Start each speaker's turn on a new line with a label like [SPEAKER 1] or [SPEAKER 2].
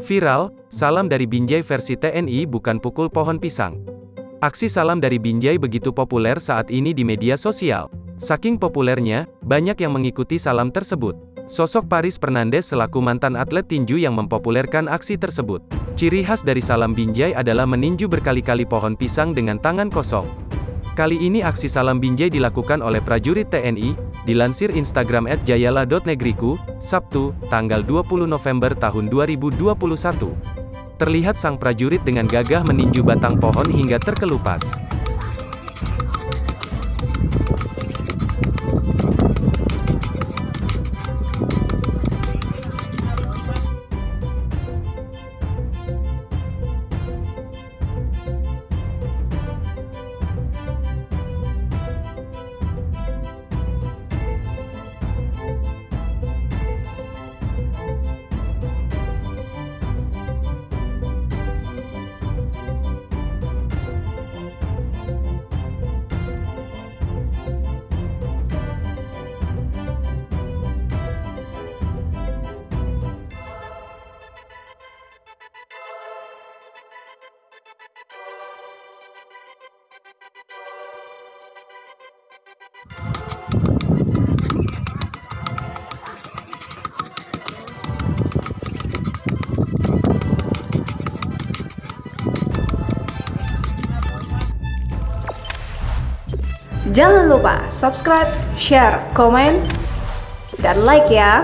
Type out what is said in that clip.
[SPEAKER 1] Viral, salam dari Binjai versi TNI bukan pukul pohon pisang. Aksi salam dari Binjai begitu populer saat ini di media sosial. Saking populernya, banyak yang mengikuti salam tersebut. Sosok Paris Fernandes selaku mantan atlet tinju yang mempopulerkan aksi tersebut. Ciri khas dari salam Binjai adalah meninju berkali-kali pohon pisang dengan tangan kosong. Kali ini aksi salam Binjai dilakukan oleh prajurit TNI, dilansir Instagram @jayala.negriku, Sabtu, tanggal 20 November tahun 2021. Terlihat sang prajurit dengan gagah meninju batang pohon hingga terkelupas.
[SPEAKER 2] Jangan lupa subscribe, share, komen, dan like ya.